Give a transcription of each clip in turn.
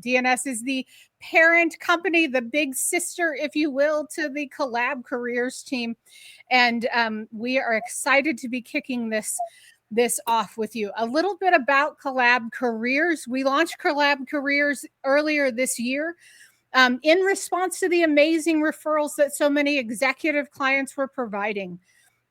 DNS is the parent company, the big sister, if you will, to the Collab Careers team. And we are excited to be kicking this off with you. A little bit about Collab Careers. We launched Collab Careers earlier this year in response to the amazing referrals that so many executive clients were providing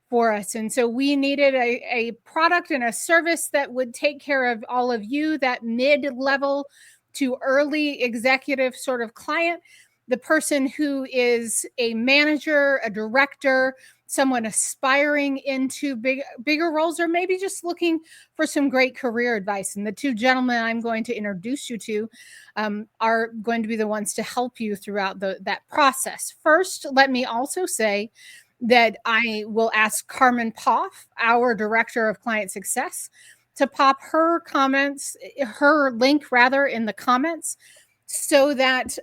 for us. And so we needed a product and a service that would take care of all of you, that mid-level to early executive sort of client, the person who is a manager, a director, someone aspiring into bigger roles, or maybe just looking for some great career advice. And the two gentlemen I'm going to introduce you to are going to be the ones to help you throughout that process. First, let me also say that I will ask Carmen Poff, our Director of Client Success, to pop her link in the comments, so that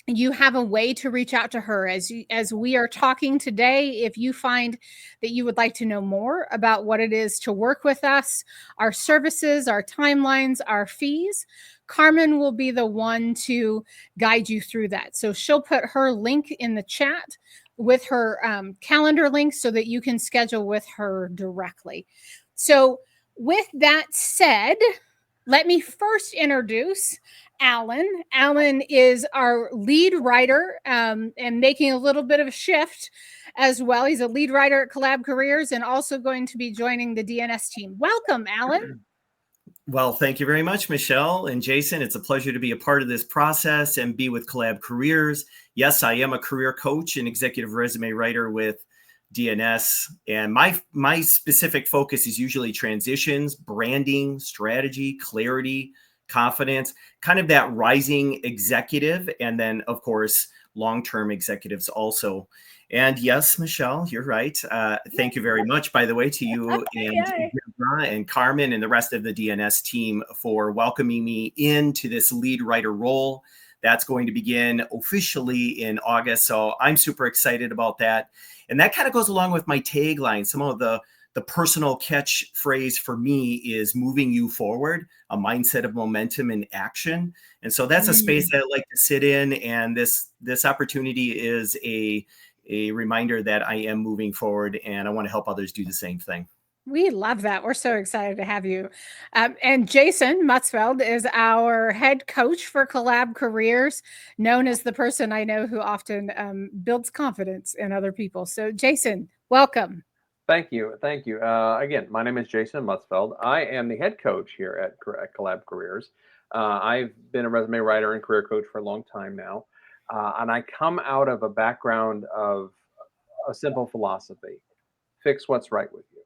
you have a way to reach out to her as we are talking today. If you find that you would like to know more about what it is to work with us, our services, our timelines, our fees, Carmen will be the one to guide you through that. So she'll put her link in the chat with her calendar link so that you can schedule with her directly. So with that said, let me first introduce Alan. Alan is our lead writer and making a little bit of a shift as well. He's a lead writer at Collab Careers and also going to be joining the DNS team. Welcome, Alan. Well, thank you very much, Michelle and Jason. It's a pleasure to be a part of this process and be with Collab Careers. Yes, I am a career coach and executive resume writer with DNS. And my specific focus is usually transitions, branding, strategy, clarity, confidence, kind of that rising executive. And then, of course, long-term executives also. And yes, Michelle, you're right. Thank you very much, by the way, to you and Deborah and Carmen and the rest of the DNS team for welcoming me into this lead writer role. That's going to begin officially in August. So I'm super excited about that. And that kind of goes along with my tagline. Some of the personal catchphrase for me is moving you forward, a mindset of momentum and action. And so that's a space that I like to sit in. And this opportunity is a reminder that I am moving forward and I want to help others do the same thing. We love that. We're so excited to have you. And Jason Mutzfeld is our head coach for Collab Careers, known as the person I know who often builds confidence in other people. So Jason, welcome. Thank you. Thank you. Again, my name is Jason Mutzfeld. I am the head coach here at Collab Careers. I've been a resume writer and career coach for a long time now. And I come out of a background of a simple philosophy: fix what's right with you.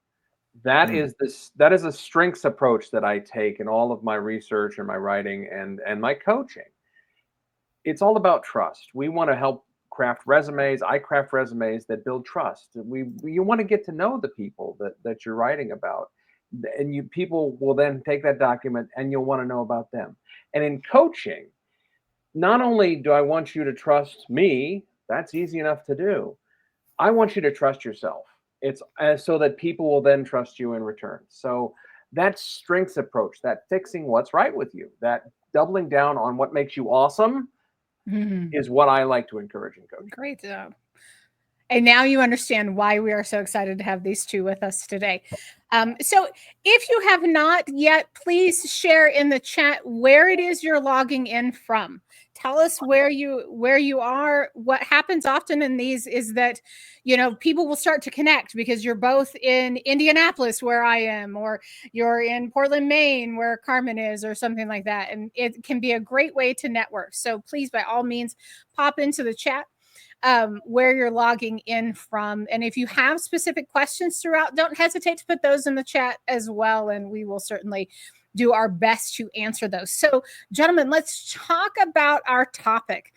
That is a strengths approach that I take in all of my research and my writing and my coaching. It's all about trust. We want to help craft resumes. I craft resumes that build trust. You want to get to know the people that you're writing about, and people will then take that document and you'll want to know about them. And in coaching, not only do I want you to trust me, that's easy enough to do. I want you to trust yourself. It's so that people will then trust you in return. So that strengths approach, that fixing what's right with you, that doubling down on what makes you awesome is what I like to encourage in coaching. Great job. And now you understand why we are so excited to have these two with us today. So if you have not yet, please share in the chat where it is you're logging in from. Tell us where you are. What happens often in these is that, people will start to connect because you're both in Indianapolis, where I am, or you're in Portland, Maine, where Carmen is, or something like that. And it can be a great way to network. So please, by all means, pop into the chat where you're logging in from. And if you have specific questions throughout, don't hesitate to put those in the chat as well. And we will certainly do our best to answer those. So, gentlemen, let's talk about our topic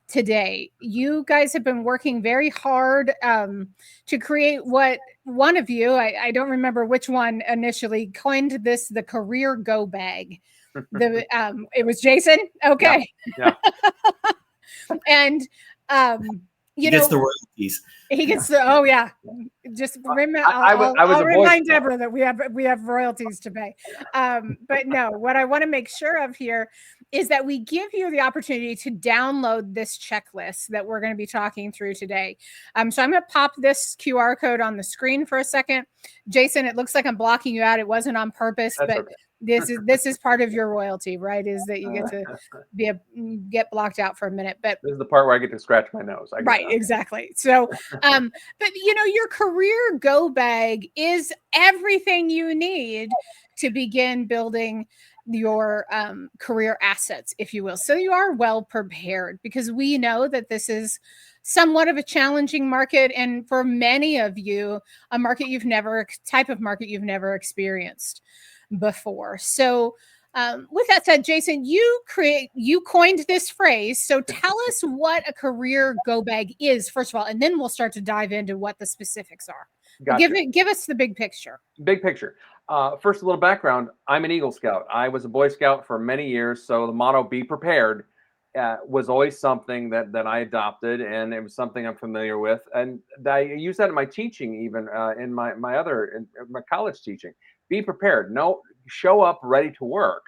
today. You guys have been working very hard to create what one of you, I don't remember which one initially, coined this, the career go bag. It was Jason? Okay. Yeah. And he gets the royalties. He gets the Just remember, I'll remind Deborah that we have royalties to pay. But no, what I want to make sure of here is that we give you the opportunity to download this checklist that we're going to be talking through today. So I'm going to pop this QR code on the screen for a second. Jason, it looks like I'm blocking you out. It wasn't on purpose, That's but okay. this is part of your royalty, right? Is that you get to get blocked out for a minute. But this is the part where I get to scratch my nose. Right, exactly. So, but your career go bag is everything you need to begin building your career assets, if you will. So you are well prepared, because we know that this is somewhat of a challenging market, and for many of you, a type of market you've never experienced before. So with that said, Jason, you coined this phrase. So tell us what a career go bag is, first of all, and then we'll start to dive into what the specifics are. Gotcha. Give us the big picture. Big picture. First, a little background. I'm an Eagle Scout. I was a Boy Scout for many years, so the motto "Be prepared" was always something that I adopted, and it was something I'm familiar with. And I use that in my teaching, even in my college teaching. Be prepared. No, show up ready to work.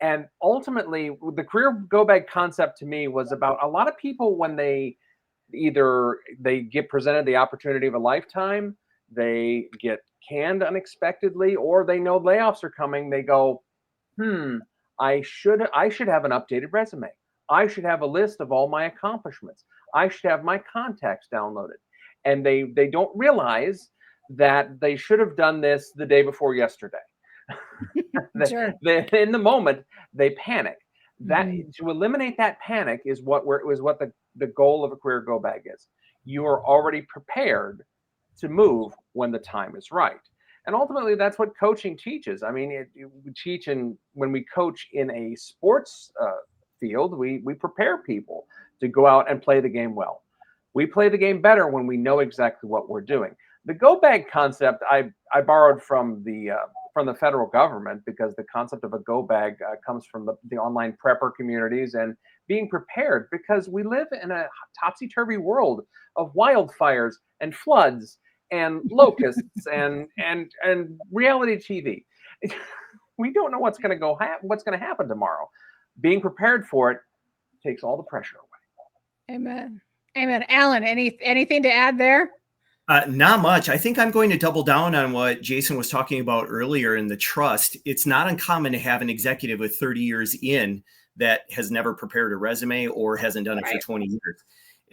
And ultimately, the career go bag concept to me was about a lot of people when they get presented the opportunity of a lifetime, they get canned unexpectedly, or they know layoffs are coming. They go, I should have an updated resume. I should have a list of all my accomplishments. I should have my contacts downloaded. And they don't realize that they should have done this the day before yesterday. Sure. In the moment, they panic. That to eliminate that panic is what the goal of a career go bag is. You are already prepared to move when the time is right. And ultimately, that's what coaching teaches. I mean, we teach when we coach in a sports field, we prepare people to go out and play the game well. We play the game better when we know exactly what we're doing. The go bag concept I borrowed from the federal government, because the concept of a go bag comes from the online prepper communities and being prepared, because we live in a topsy-turvy world of wildfires and floods and locusts and reality TV. We don't know what's going to happen tomorrow. Being prepared for it takes all the pressure away. Amen. Alan, anything to add there? Not much. I think I'm going to double down on what Jason was talking about earlier in the trust. It's not uncommon to have an executive with 30 years in that has never prepared a resume or hasn't done it for 20 years.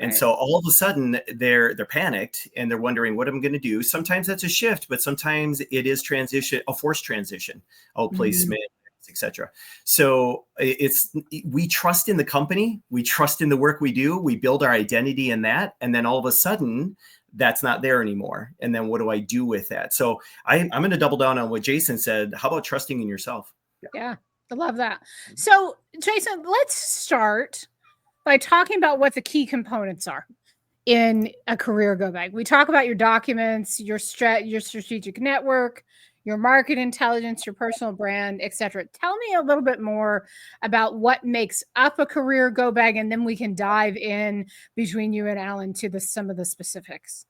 And so all of a sudden they're panicked and they're wondering what I'm going to do. Sometimes that's a shift, but sometimes it is a forced transition, placement, etc. So we trust in the company, we trust in the work we do, we build our identity in that, and then all of a sudden that's not there anymore. And then what do I do with that? So I'm going to double down on what Jason said. How about trusting in yourself? Yeah, I love that. So Jason, let's start by talking about what the key components are in a career go bag. We talk about your documents, your strategic network, your market intelligence, your personal brand, etc. Tell me a little bit more about what makes up a career go bag, and then we can dive in between you and Alan to some of the specifics.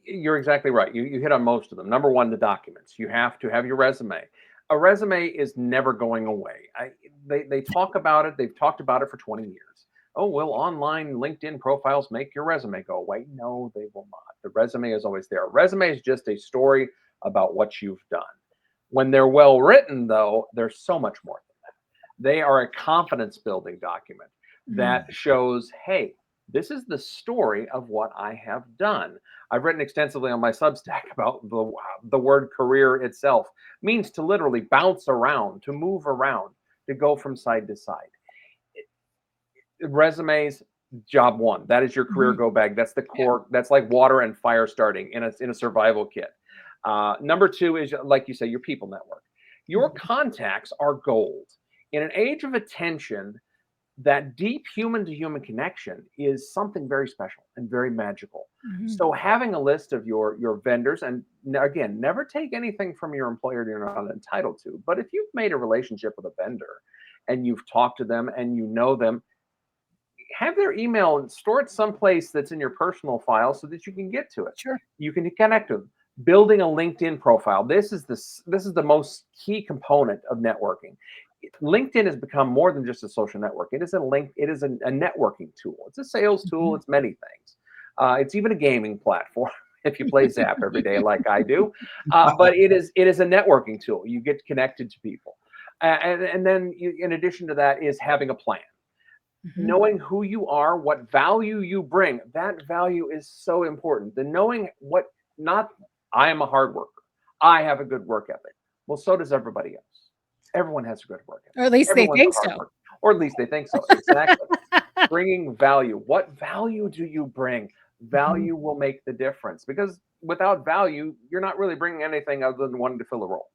You're exactly right. You hit on most of them. Number one, the documents. You have to have your resume. A resume is never going away. They talk about it. They've talked about it for 20 years. Oh, will online LinkedIn profiles make your resume go away? No, they will not. The resume is always there. A resume is just a story about what you've done. When they're well written, though, there's so much more than that. They are a confidence building document that shows, hey, this is the story of what I have done. I've written extensively on my Substack about the word career itself. Means to literally bounce around, to move around, to go from side to side. Resumes, job one. That is your career go bag. That's the core. That's like water and fire starting in a survival kit. Number two is, like you say, your people network. Your contacts are gold. In an age of attention, that deep human to human connection is something very special and very magical. So having a list of your vendors, and again, never take anything from your employer you're not entitled to. But if you've made a relationship with a vendor and you've talked to them and you know them, have their email and store it someplace that's in your personal file so that you can get to it. Sure. You can connect with them. Building a LinkedIn profile. This is the most key component of networking. LinkedIn has become more than just a social network. It is a networking tool. It's a sales tool. It's many things. It's even a gaming platform if you play Zap every day like I do. But it is a networking tool. You get connected to people. And then in addition to that is having a plan. Knowing who you are, what value you bring, that value is so important. The knowing I am a hard worker. I have a good work ethic. Well, so does everybody else. Everyone has a good work ethic. Or at least Everyone's they think so. worker. Or at least they think so. Exactly. Bringing value. What value do you bring? Value will make the difference, because without value, you're not really bringing anything other than wanting to fill a role.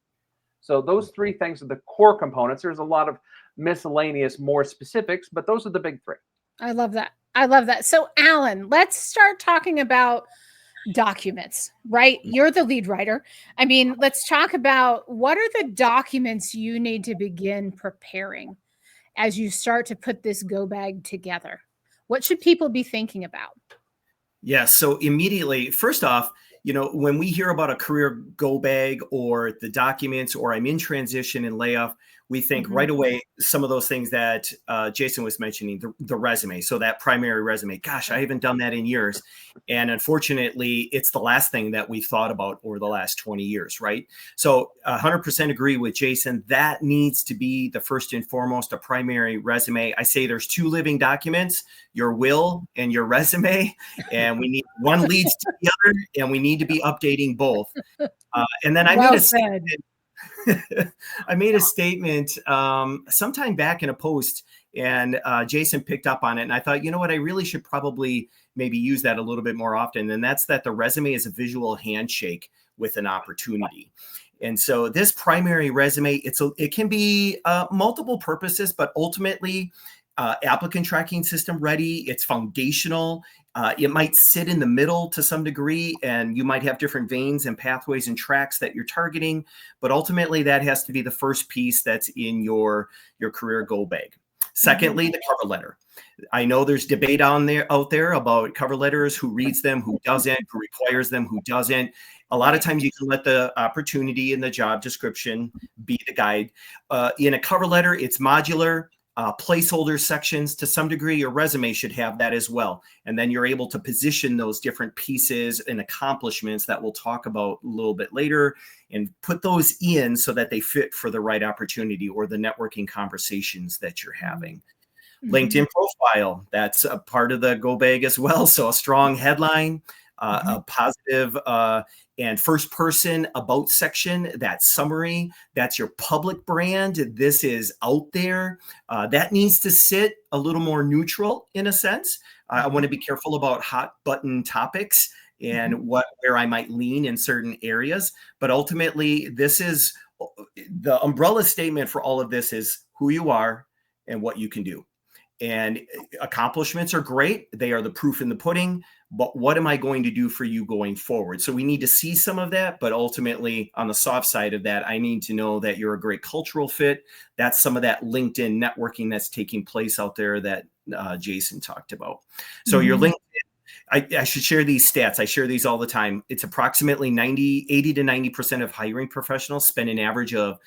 So those three things are the core components. There's a lot of miscellaneous, more specifics, but those are the big three. I love that. I love that. So, Alan, let's start talking about documents, right? You're the lead writer. I mean, let's talk about what are the documents you need to begin preparing as you start to put this go bag together? What should people be thinking about? Yeah. So immediately, first off, when we hear about a career go bag or the documents, or I'm in transition and layoff, we think right away some of those things that Jason was mentioning, the resume. So that primary resume, gosh, I haven't done that in years. And unfortunately, it's the last thing that we've thought about over the last 20 years, right? So 100% agree with Jason. That needs to be the first and foremost, a primary resume. I say there's two living documents, your will and your resume. And we need one leads to the other, and we need to be updating both. And then I made a statement sometime back in a post, and Jason picked up on it. And I thought, you know what, I really should probably maybe use that a little bit more often. And that's that the resume is a visual handshake with an opportunity. And so this primary resume, it can be multiple purposes, but ultimately applicant tracking system ready. It's foundational. It might sit in the middle to some degree, and you might have different veins and pathways and tracks that you're targeting. But ultimately, that has to be the first piece that's in your career go bag. Secondly, the cover letter. I know there's debate out there about cover letters, who reads them, who doesn't, who requires them, who doesn't. A lot of times you can let the opportunity in the job description be the guide. In a cover letter, it's modular. Placeholder sections to some degree. Your resume should have that as well. And then you're able to position those different pieces and accomplishments that we'll talk about a little bit later, and put those in so that they fit for the right opportunity or the networking conversations that you're having. LinkedIn profile, that's a part of the go bag as well. So a strong headline, a positive and first person about section, that summary, that's your public brand. This is out there. That needs to sit a little more neutral in a sense. I want to be careful about hot button topics and where I might lean in certain areas. But ultimately, this is the umbrella statement for all of this is who you are and what you can do. And accomplishments are great. They are the proof in the pudding. But what am I going to do for you going forward? So we need to see some of that. But ultimately, on the soft side of that, I need to know that you're a great cultural fit. That's some of that LinkedIn networking that's taking place out there that Jason talked about. So your LinkedIn, I should share these stats. I share these all the time. It's approximately 80 to 90% of hiring professionals spend an average of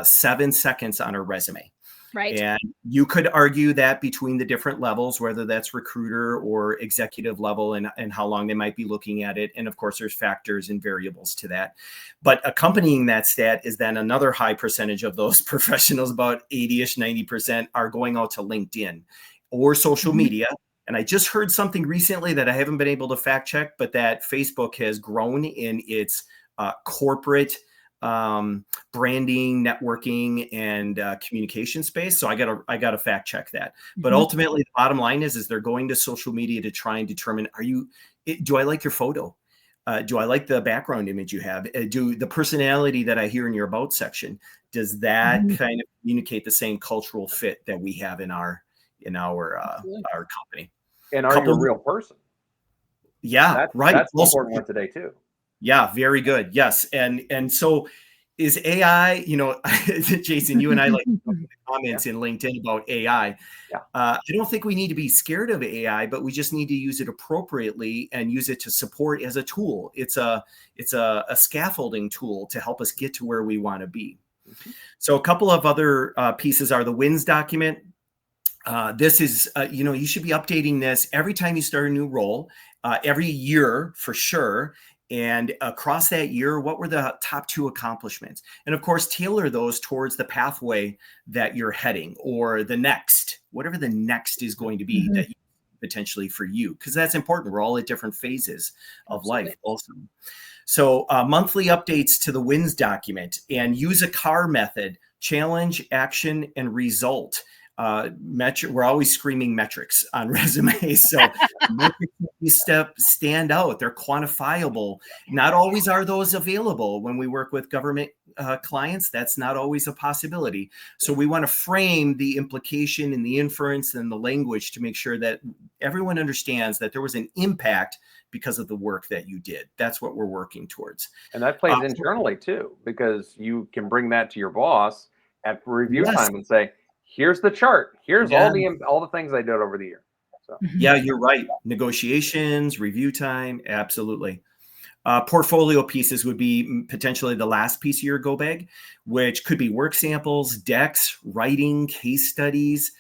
7 seconds on a resume. Right. And you could argue that between the different levels, whether that's recruiter or executive level, and how long they might be looking at it. And of course, there's factors and variables to that. But accompanying that stat is then another high percentage of those professionals, about 80-ish, 90%, are going out to LinkedIn or social media. And I just heard something recently that I haven't been able to fact check, but that Facebook has grown in its corporate branding, networking, and communication space. So I gotta fact check that. But ultimately, the bottom line is they're going to social media to try and determine, do I like your photo? Do I like the background image you have? Do the personality that I hear in your about section, does that kind of communicate the same cultural fit that we have in our company? And are you a real person? Yeah, right. That's an important one today too. Yeah, very good. Yes. And so is AI, Jason, you and I like comments in LinkedIn about AI. Yeah. I don't think we need to be scared of AI, but we just need to use it appropriately and use it to support as a tool. It's a scaffolding tool to help us get to where we want to be. So a couple of other pieces are the wins document. This is, you should be updating this every time you start a new role, every year for sure. And across that year, what were the top 2 accomplishments? And of course, tailor those towards the pathway that you're heading, or the next, whatever the next is going to be that you potentially for you, because that's important. We're all at different phases of life also. So monthly updates to the wins document, and use a CAR method: challenge, action, and result. We're always screaming metrics on resumes. So these steps stand out. They're quantifiable. Not always are those available when we work with government clients. That's not always a possibility. So we want to frame the implication and the inference and the language to make sure that everyone understands that there was an impact because of the work that you did. That's what we're working towards. And that plays internally too, because you can bring that to your boss at review time and say, here's the chart. Here's all the things I did over the year. So. Yeah, you're right. Negotiations, review time, absolutely. Portfolio pieces would be potentially the last piece of your go bag, which could be work samples, decks, writing, case studies,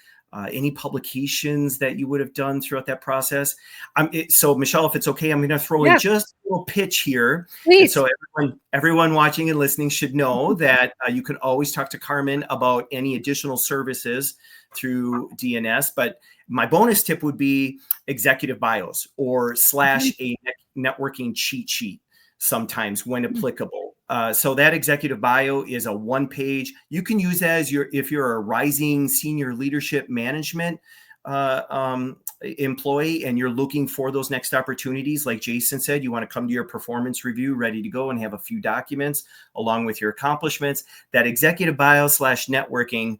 any publications that you would have done throughout that process. So Michelle, if it's okay, I'm going to throw in just a little pitch here. Please. So everyone watching and listening should know that you can always talk to Carmen about any additional services through DNS. But my bonus tip would be executive bios or / a networking cheat sheet sometimes when applicable. So that executive bio is a 1-page. You can use that as if you're a rising senior leadership management employee and you're looking for those next opportunities. Like Jason said, you want to come to your performance review ready to go and have a few documents along with your accomplishments. That executive bio / networking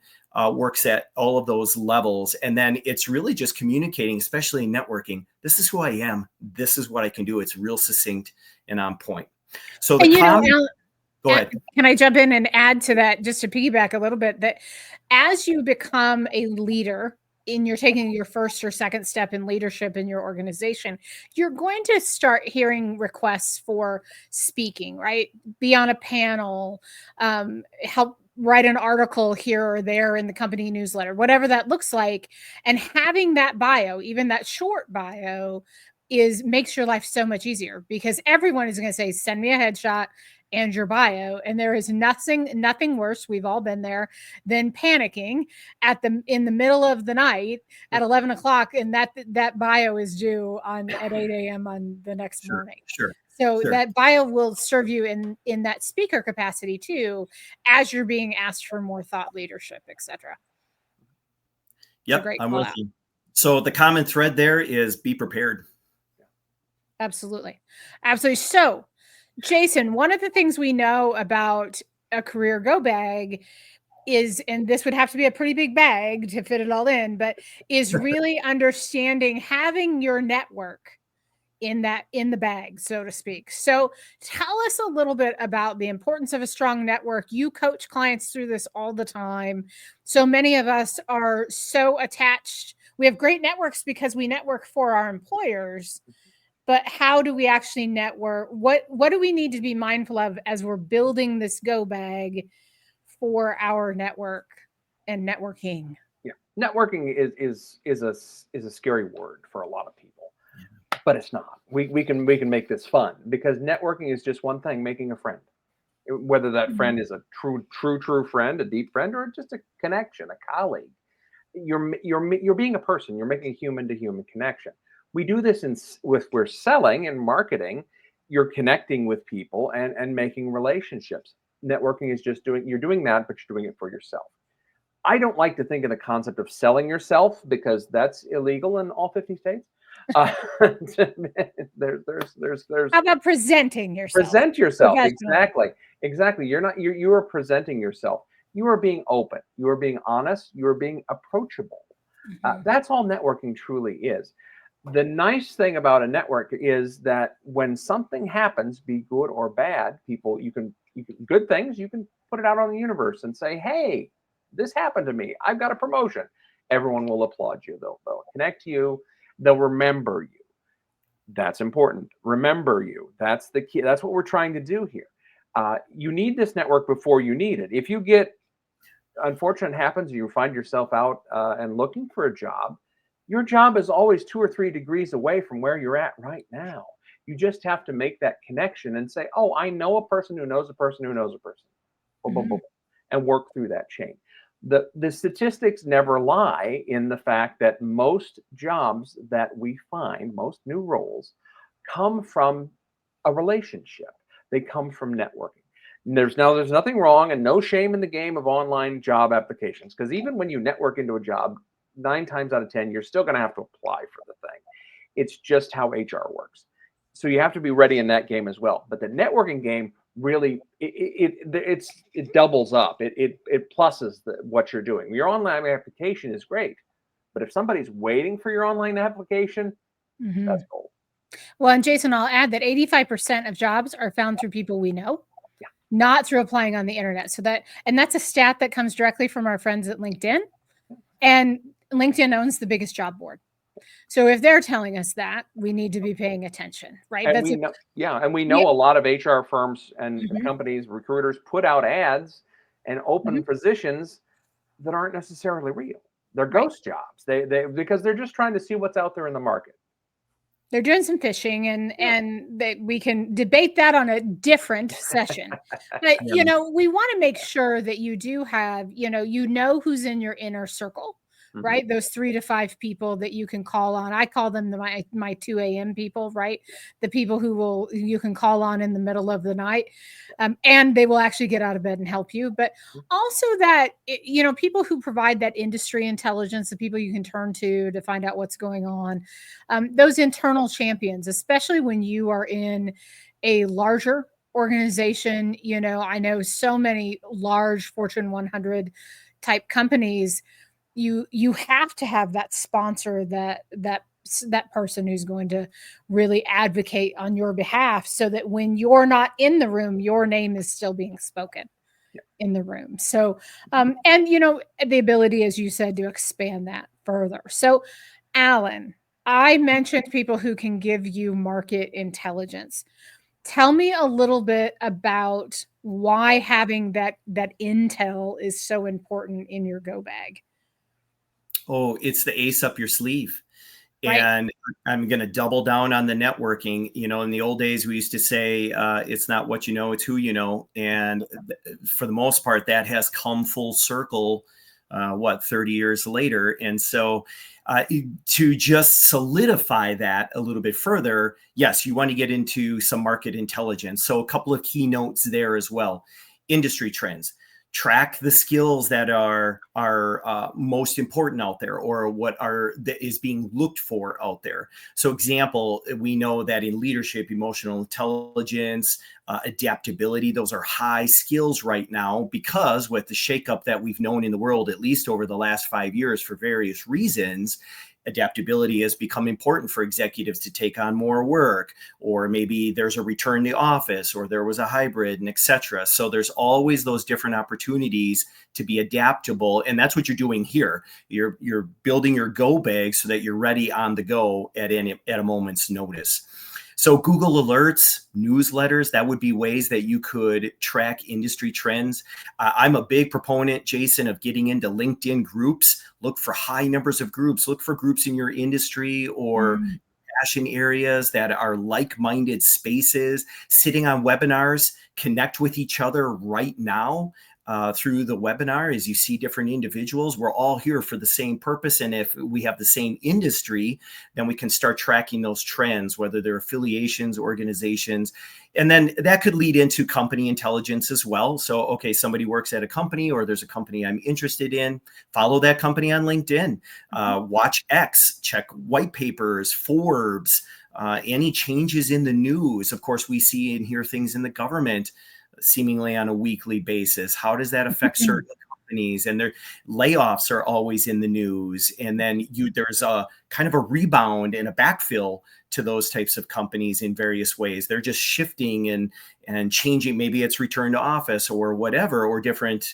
works at all of those levels. And then it's really just communicating, especially in networking. This is who I am. This is what I can do. It's real succinct and on point. So go ahead. Can I jump in and add to that, just to piggyback a little bit, that as you become a leader you're taking your first or second step in leadership in your organization, you're going to start hearing requests for speaking, right? Be on a panel, help write an article here or there in the company newsletter, whatever that looks like. And having that bio, even that short bio, makes your life so much easier, because everyone is going to say, send me a headshot and your bio. And there is nothing worse, we've all been there, than panicking in the middle of the night at 11 o'clock, and that bio is due at 8 a.m. on the next morning. So that bio will serve you in that speaker capacity too, as you're being asked for more thought leadership, etc. Yep, I'm with you. So the common thread there is be prepared. Absolutely. So, Jason, one of the things we know about a career go bag is, and this would have to be a pretty big bag to fit it all in, but is really understanding having your network in the bag, so to speak. So tell us a little bit about the importance of a strong network. You coach clients through this all the time. So many of us are so attached. We have great networks because we network for our employers. But how do we actually network? What do we need to be mindful of as we're building this go bag for our network and networking? Yeah, networking is a scary word for a lot of people, but it's not. We can make this fun, because networking is just one thing: making a friend. Whether that friend is a true friend, a deep friend, or just a connection, a colleague. You're being a person. You're making a human to human connection. We do this we're selling and marketing. You're connecting with people and making relationships. Networking is just you're doing that, but you're doing it for yourself. I don't like to think of the concept of selling yourself, because that's illegal in all 50 states. There's How about presenting yourself? Present yourself. Exactly. You are presenting yourself. You are being open. You are being honest. You are being approachable. That's all networking truly is. The nice thing about a network is that when something happens, be good or bad, you can good things, you can put it out on the universe and say, hey, this happened to me. I've got a promotion. Everyone will applaud you. They'll connect to you. They'll remember you. That's important. Remember you. That's the key. That's what we're trying to do here. You need this network before you need it. If you get unfortunate happens, you find yourself out and looking for a job, your job is always 2 or 3 degrees away from where you're at right now. You just have to make that connection and say, oh, I know a person who knows a person who knows a person. Boom, boom, boom, and work through that chain. The statistics never lie in the fact that most jobs that we find, most new roles, come from a relationship. They come from networking. There's nothing wrong and no shame in the game of online job applications, because even when you network into a job, 9 times out of 10, you're still going to have to apply for the thing. It's just how HR works. So you have to be ready in that game as well. But the networking game really it doubles up. It pluses what you're doing. Your online application is great, but if somebody's waiting for your online application, that's gold. Well, and Jason, I'll add that 85% of jobs are found through people we know, not through applying on the internet. So that's a stat that comes directly from our friends at LinkedIn, and LinkedIn owns the biggest job board. So if they're telling us that, we need to be paying attention, right? And we know a lot of HR firms and companies, recruiters put out ads and open positions that aren't necessarily real. They're ghost jobs. Because they're just trying to see what's out there in the market. They're doing some fishing, and that we can debate that on a different session. But we want to make sure that you do have, who's in your inner circle. Right? Those 3 to 5 people that you can call on. I call them my 2 a.m. people, right? The people you can call on in the middle of the night. And they will actually get out of bed and help you. But also that, people who provide that industry intelligence, the people you can turn to find out what's going on, those internal champions, especially when you are in a larger organization. I know so many large Fortune 100 type companies. You have to have that sponsor, that person who's going to really advocate on your behalf, so that when you're not in the room, your name is still being spoken in the room. So, and the ability, as you said, to expand that further. So, Alan, I mentioned people who can give you market intelligence. Tell me a little bit about why having that intel is so important in your go bag. Oh, it's the ace up your sleeve. Right. And I'm going to double down on the networking. In the old days, we used to say, it's not what you know, it's who you know. And for the most part, that has come full circle, 30 years later. And so to just solidify that a little bit further, yes, you want to get into some market intelligence. So a couple of key notes there as well. Industry trends. Track the skills that are most important out there, or that is being looked for out there. So example, we know that in leadership, emotional intelligence, adaptability, those are high skills right now, because with the shakeup that we've known in the world, at least over the last 5 years, for various reasons, adaptability has become important for executives to take on more work, or maybe there's a return to office, or there was a hybrid, and etc. So there's always those different opportunities to be adaptable. And that's what you're doing here. You're building your go bag so that you're ready on the go at a moment's notice. So Google Alerts, newsletters, that would be ways that you could track industry trends. I'm a big proponent, Jason, of getting into LinkedIn groups. Look for high numbers of groups. Look for groups in your industry or passion areas that are like-minded spaces. Sitting on webinars, connect with each other right now. Through the webinar, as you see different individuals, we're all here for the same purpose. And if we have the same industry, then we can start tracking those trends, whether they're affiliations, organizations. And then that could lead into company intelligence as well. So, okay, somebody works at a company, or there's a company I'm interested in, follow that company on LinkedIn, watch X, check white papers, Forbes, any changes in the news. Of course, we see and hear things in the government seemingly on a weekly basis. How does that affect certain companies? And their layoffs are always in the news. And then there's a kind of a rebound and a backfill to those types of companies in various ways. They're just shifting and changing. Maybe it's return to office or whatever, or different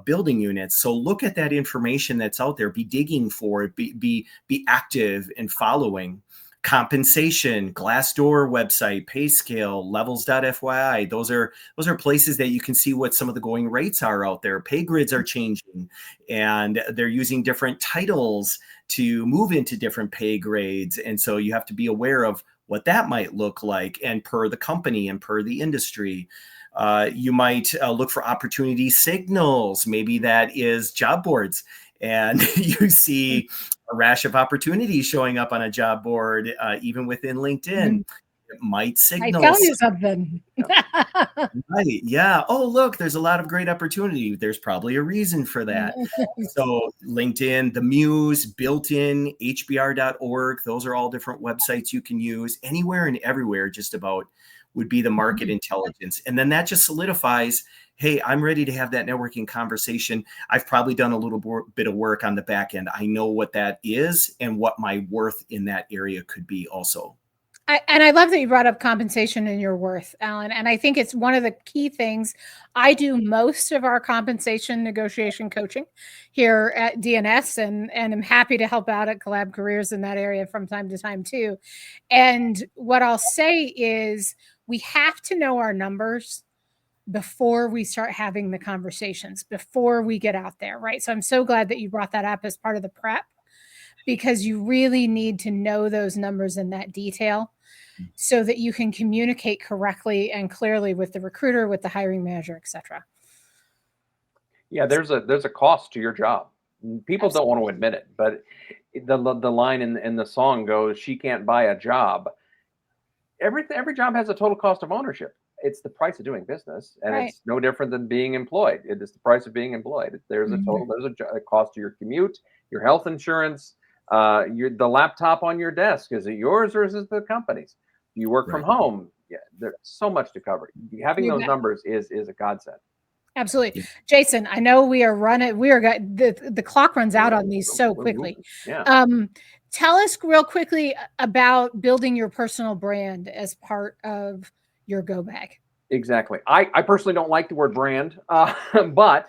building units. So look at that information that's out there. Be digging for it. Be active and following. Compensation, Glassdoor website, pay scale, levels.fyi. Those are places that you can see what some of the going rates are out there. Pay grids are changing, and they're using different titles to move into different pay grades. And so you have to be aware of what that might look like, and per the company and per the industry. You might look for opportunity signals. Maybe that is job boards, and you see a rash of opportunities showing up on a job board, even within LinkedIn. It might signal. I tell you something. Right. Yeah. Oh, look, there's a lot of great opportunity. There's probably a reason for that. So LinkedIn, the Muse, Built-in, HBR.org, those are all different websites you can use. Anywhere and everywhere just about would be the market intelligence. And then that just solidifies, hey, I'm ready to have that networking conversation. I've probably done a little bit of work on the back end. I know what that is and what my worth in that area could be also. And I love that you brought up compensation and your worth, Alan. And I think it's one of the key things. I do most of our compensation negotiation coaching here at DNS, and I'm happy to help out at Collab Careers in that area from time to time too. And what I'll say is we have to know our numbers before we start having the conversations, before we get out there, right? So I'm so glad that you brought that up as part of the prep, because you really need to know those numbers in that detail so that you can communicate correctly and clearly with the recruiter, with the hiring manager, et cetera. Yeah, there's a cost to your job. People don't want to admit it, but the line in the song goes, "She can't buy a job." Every job has a total cost of ownership. It's the price of doing business, and it's no different than being employed. It is the price of being employed. There's a total. There's a cost to your commute, your health insurance, the laptop on your desk. Is it yours or is it the company's? You work from home. Yeah, there's so much to cover. Having those numbers is a godsend. Absolutely. Jason, I know we are running, the clock runs out on these so quickly. Yeah. Tell us real quickly about building your personal brand as part of your go bag. Exactly. I personally don't like the word brand, but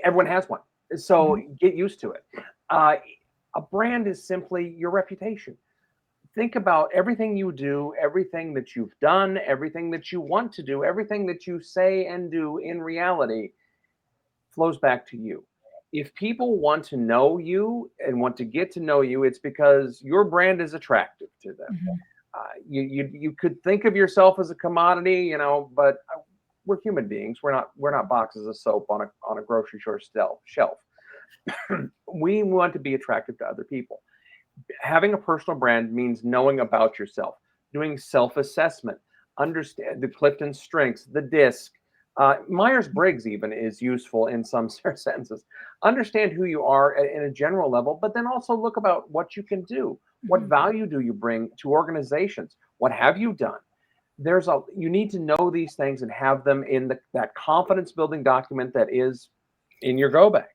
everyone has one. So get used to it. A brand is simply your reputation. Think about everything you do, everything that you've done, everything that you want to do, everything that you say and do in reality flows back to you. If people want to know you and want to get to know you, it's because your brand is attractive to them. You could think of yourself as a commodity, but we're human beings. We're not boxes of soap on a grocery store shelf. We want to be attractive to other people. Having a personal brand means knowing about yourself, doing self-assessment, understand the Clifton strengths, the DISC. Myers-Briggs even is useful in some sentences. Understand who you are in a general level, but then also look about what you can do. What value do you bring to organizations? What have you done? You need to know these things and have them in that confidence building document that is in your go bag.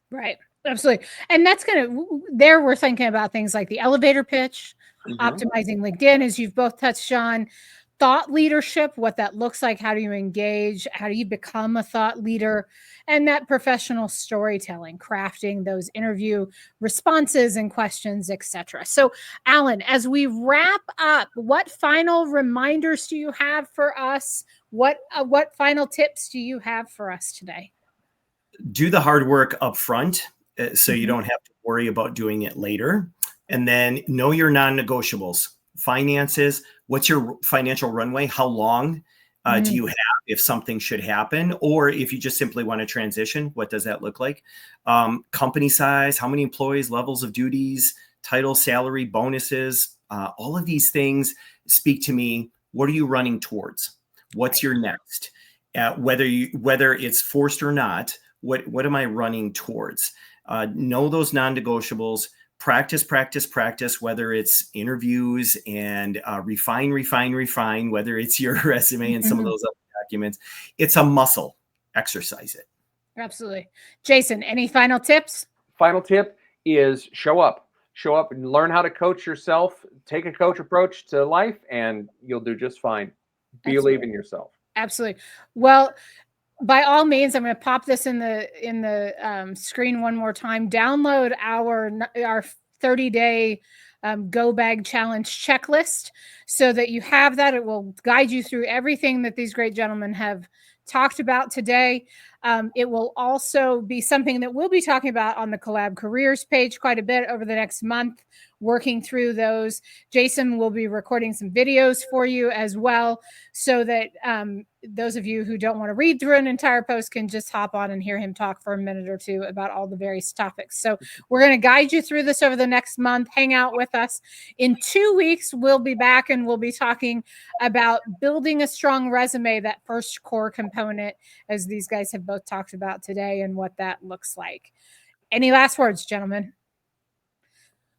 Right. Absolutely. And that's we're thinking about things like the elevator pitch, optimizing LinkedIn, as you've both touched on, thought leadership, what that looks like, how do you engage, how do you become a thought leader, and that professional storytelling, crafting those interview responses and questions, etc. So, Alan, as we wrap up, what final reminders do you have for us? What final tips do you have for us today? Do the hard work up front, so you don't have to worry about doing it later. And then know your non-negotiables. Finances, what's your financial runway? How long do you have if something should happen? Or if you just simply want to transition, what does that look like? Company size, how many employees, levels of duties, title, salary, bonuses, all of these things speak to me. What are you running towards? What's your next? Whether it's forced or not, what am I running towards? Know those non-negotiables, practice, whether it's interviews and refine, whether it's your resume and some of those other documents. It's a muscle. Exercise it. Absolutely. Jason, any final tips? Final tip is show up and learn how to coach yourself. Take a coach approach to life and you'll do just fine. Believe in yourself. Absolutely. Well, by all means, I'm going to pop this in the screen one more time. Download our 30-day Go Bag Challenge checklist so that you have that. It will guide you through everything that these great gentlemen have talked about today. It will also be something that we'll be talking about on the Collab Careers page quite a bit over the next month, working through those. Jason will be recording some videos for you as well, so that those of you who don't want to read through an entire post can just hop on and hear him talk for a minute or two about all the various topics. So we're going to guide you through this over the next month. Hang out with us. In 2 weeks, we'll be back and we'll be talking about building a strong resume, that first core component, as these guys have both talked about today, and what that looks like. Any last words, gentlemen?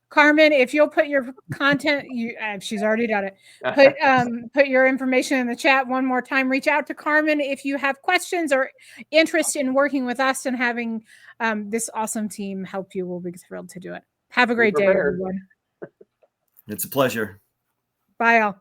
Carmen, if you'll put your content, she's already done it. Put your information in the chat one more time. Reach out to Carmen if you have questions or interest in working with us and having this awesome team help you. We'll be thrilled to do it. Have a great day, everyone. It's a pleasure. Bye, all.